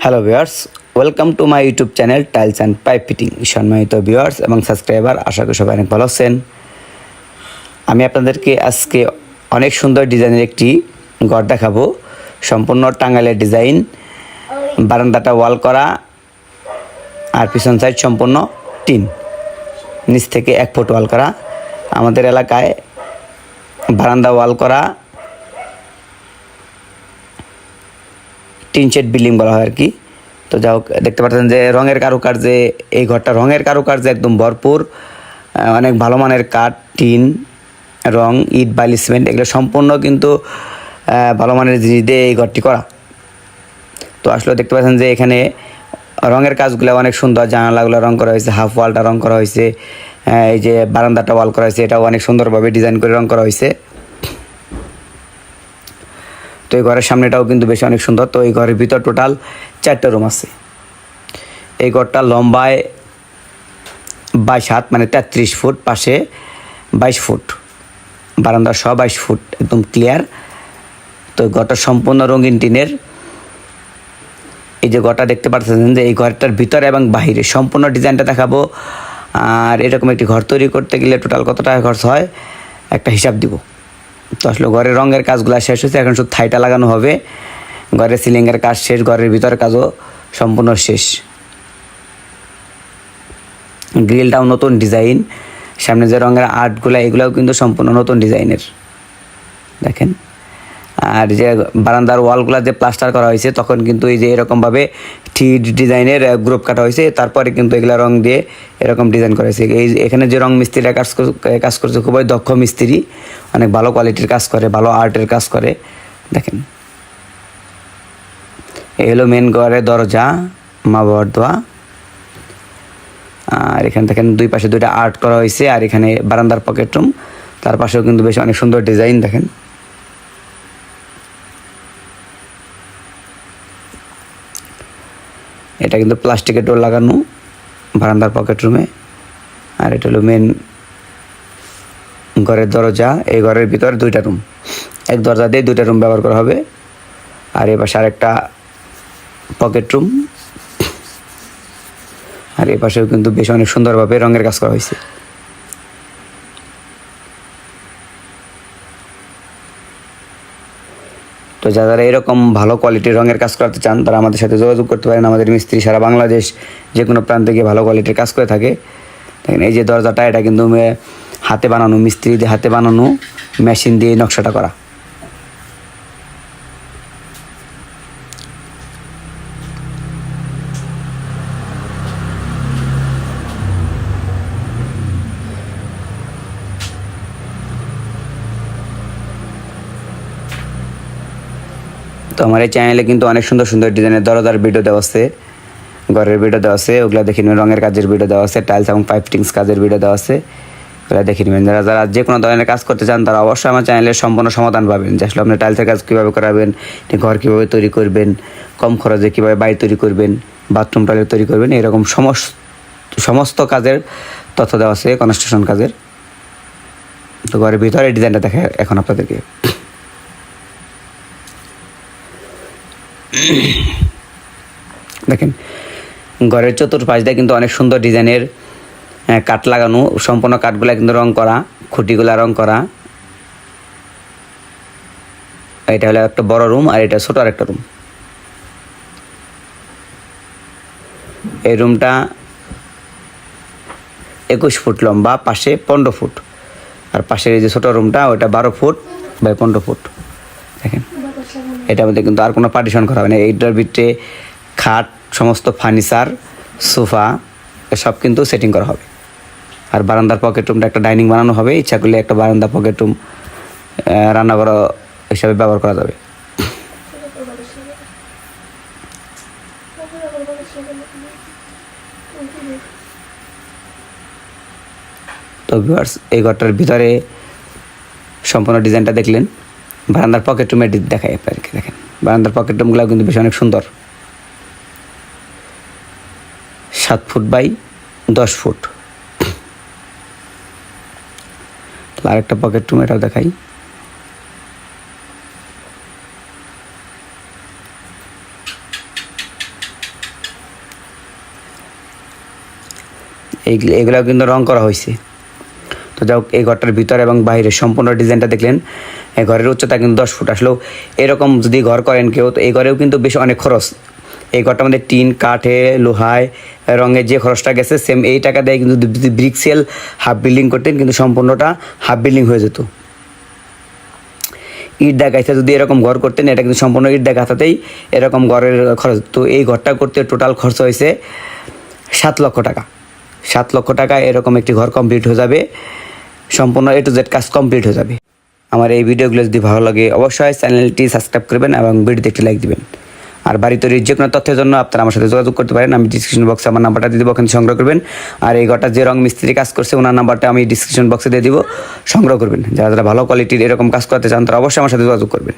Hello viewers, welcome to my YouTube channel tiles and pipe fitting. সম্মানিত viewers এবং subscriber, আশা করি সবাই অনেক ভালো আছেন। আমি আপনাদেরকে আজকে অনেক সুন্দর ডিজাইনের একটি ঘর দেখাবো। সম্পূর্ণ টাঙ্গাইলের ডিজাইন, বারান্দাটা ওয়াল করা আর পিছন সাইড সম্পূর্ণ টিন, নিচ থেকে 1 ফুট ওয়াল করা। আমাদের এলাকায় বারান্দা ওয়াল করা টিন শেড বিল্ডিং বলা হয় আর কি। তো যা হোক, দেখতে পাচ্ছেন যে রঙের কারুকার্যে এই ঘরটা রঙের কারুকার্যে একদম ভরপুর। অনেক ভালো মানের কাঠ, টিন, রং, ইট, বালি, সিমেন্ট এগুলো সম্পূর্ণ কিন্তু ভালো মানের জিনিস দিয়ে এই ঘরটি করা। তো আসলে দেখতে পাচ্ছেন যে এখানে রঙের কাজগুলো অনেক সুন্দর। জানালাগুলো রং করা হয়েছে, হাফ ওয়ালটা রং করা হয়েছে, এই যে বারান্দাটা ওয়াল করা হয়েছে, এটাও অনেক সুন্দরভাবে ডিজাইন করে রং করা হয়েছে। তো এই ঘরের সামনেটাও কিন্তু বেশি অনেক সুন্দর। তো এই ঘরের ভিতর টোটাল 4টা রুম আছে। এই ঘরটা লম্বায় 22 হাত, মানে 33 ফুট, পাশে 22 ফুট, বারান্দা সহ 22 ফুট, একদম ক্লিয়ার। তো ঘরটা সম্পূর্ণ রঙিন টিনের। এই যে ঘরটা দেখতে পাচ্ছেন যে এই ঘরটার ভিতরে এবং বাহিরে সম্পূর্ণ ডিজাইনটা দেখাবো। আর এরকম একটি ঘর তৈরি করতে গেলে টোটাল কত টাকা খরচ হয় একটা হিসাব দিব। তো আসলে ঘরের রঙের কাজগুলো শেষ হয়েছে, এখন শুধু থাইটা লাগানো হবে। ঘরের সিলিংয়ের কাজ শেষ, ঘরের ভিতরের কাজও সম্পূর্ণ শেষ। গ্রিলটাও নতুন ডিজাইন, সামনে যে রঙের আর্টগুলো এগুলোও কিন্তু সম্পূর্ণ নতুন ডিজাইনের, দেখেন। আর যে বারান্দার ওয়ালগুলো যে প্লাস্টার করা হয়েছে তখন কিন্তু এই যে এরকমভাবে ডিজাইনের গ্রুপ কাটা হয়েছে, তারপরে কিন্তু এগুলো রং দিয়ে এরকম ডিজাইন করা হয়েছে। এই এখানে যে রং মিস্ত্রিরা কাজ করছে খুবই দক্ষ মিস্ত্রি, অনেক ভালো কোয়ালিটির কাজ করে, ভালো আর্টের কাজ করে, দেখেন। এই হলো মেন ঘরের দরজা, মা বাবার দোয়া। আর এখানে দেখেন 2 পাশে 2টা আর্ট করা হয়েছে। আর এখানে বারান্দার পকেট রুম, তার পাশেও কিন্তু বেশ অনেক সুন্দর ডিজাইন, দেখেন। এটা কিন্তু প্লাস্টিকের ডোর লাগানো বারান্দার পকেট রুমে। আর এটা হলো মেন ঘরের দরজা। এই ঘরের ভিতরে 2টা রুম, এক দরজা দিয়ে 2টা রুম ব্যবহার করা হবে। আর এ পাশে আরেকটা পকেট রুম। আর এ পাশেও কিন্তু বেশ অনেক সুন্দরভাবে রঙের কাজ করা হয়েছে। তো যারা এরকম ভালো কোয়ালিটির রঙের কাজ করতে চান তারা আমাদের সাথে যোগাযোগ করতে পারেন। আমাদের মিস্ত্রি সারা বাংলাদেশ যে কোনো প্রান্তে গিয়ে ভালো কোয়ালিটির কাজ করে থাকে। দেখেন এই যে দরজাটা, এটা কিন্তু হাতে বানানো, মিস্ত্রি দিয়ে হাতে বানানো, মেশিন দিয়ে নকশাটা করা। তো আমার এই চ্যানেলে কিন্তু অনেক সুন্দর সুন্দর ডিজাইনের দরজার ভিডিও দেওয়া আছে, ঘরের ভিডিও দেওয়া আছে, ওগুলো দেখে নেবেন। রঙের কাজের ভিডিও দেওয়া আছে, টাইলস এবং পাইপ ফিটিংস কাজের ভিডিও দেওয়া আছে, ওগুলো দেখে নেবেন। যারা যে কোনো ধরনের কাজ করতে চান তারা অবশ্যই আমার চ্যানেলের সম্পূর্ণ সমাধান পাবেন। যে আসলে আপনি টাইলসের কাজ কীভাবে করাবেন, ঘর কীভাবে তৈরি করবেন, কম খরচে কীভাবে বাড়ি তৈরি করবেন, বাথরুম টয়লেট তৈরি করবেন, এরকম সমস্ত কাজের তথ্য দেওয়া আছে, কনস্ট্রাকশন কাজের। তো ঘরের ভিতরে ডিজাইনটা দেখে এখন আপনাদেরকে। দেখেন ঘরের চতুর্পাশ দিয়ে কিন্তু অনেক সুন্দর ডিজাইনের কাঠ লাগানো, সম্পূর্ণ কাঠগুলা কিন্তু রং করা, খুঁটিগুলা রং করা। এটা হলো একটা বড় রুম, আর এটা ছোট আর একটা রুম। এই রুমটা 21 ফুট লম্বা, পাশে 15 ফুট। আর পাশের এই যে ছোট রুমটা ওটা 12 ফুট বাই 15 ফুট, দেখেন। এটার মধ্যে কিন্তু আর কোনো পার্টিশন করা হবে না। এইটার ভিতরে খাট, সমস্ত ফার্নিচার, সোফা এসব কিন্তু সেটিং করা হবে। আর বারান্দার পকেট রুমটা একটা ডাইনিং বানানো হবে, ইচ্ছা করলে একটা বারান্দা পকেট রুম রান্নাঘর হিসাবে ব্যবহার করা যাবে। তো ভিউয়ার্স, এই ঘরটার ভিতরে সম্পূর্ণ ডিজাইনটা দেখলেন। বারান্দার পকেট রুমের দেখাই আপনাদেরকে, দেখেন। বারান্দার পকেট রুমগুলো কিন্তু বেশ অনেক সুন্দর, 7 ফুট বাই 10 ফুট। আরেকটা পকেট রুম, এটাও দেখাই। এগুলো কিন্তু রং করা হয়েছে। তো যাই হোক, এই ঘরটার ভিতর এবং বাইরের সম্পূর্ণ ডিজাইনটা দেখলেন। এই ঘরের উচ্চতা কিন্তু 10 ফুট। আসলেও এরকম যদি ঘর করেন কেউ, তো এই ঘরেও কিন্তু বেশ অনেক খরচ। এই ঘরটার মধ্যে টিন, কাঠে, লোহায়, রঙে যে খরচটা গেছে সেম এই টাকা দিয়ে কিন্তু যদি ব্রিক সেল হাফ বিল্ডিং করতেন, কিন্তু সম্পূর্ণটা হাফ বিল্ডিং হয়ে যেত। ইট দেখাইছে যদি এরকম ঘর করতেন, এটা কিন্তু সম্পূর্ণ ইট দেখাতেই এরকম ঘরের খরচ। তো এই ঘরটা করতে টোটাল খরচ হয়েছে 7 লক্ষ টাকা। 7 লক্ষ টাকা এরকম একটি ঘর কমপ্লিট হয়ে যাবে, সম্পূর্ণ A to Z কাজ কমপ্লিট হয়ে যাবে। আমার এই ভিডিওগুলো যদি ভালো লাগে অবশ্যই চ্যানেলটি সাবস্ক্রাইব করবেন এবং ভিডিওতে একটি লাইক দিবেন। আর বাড়ি তৈরির যে কোনো তথ্যের জন্য আপনারা আমার সাথে যোগাযোগ করতে পারেন। আমি ডিসক্রিপশন বক্সে আমার নাম্বারটা দিয়ে দেবো, ওখানে সংগ্রহ করবেন। আর এই ঘরটা যে রং মিস্ত্রি কাজ করছে ওনার নাম্বারটা আমি ডিসক্রিপশন বক্সে দিয়ে দিব, সংগ্রহ করবেন। যারা যারা ভালো কোয়ালিটির এরকম কাজ করতে চান তারা অবশ্যই আমার সাথে যোগাযোগ করবেন।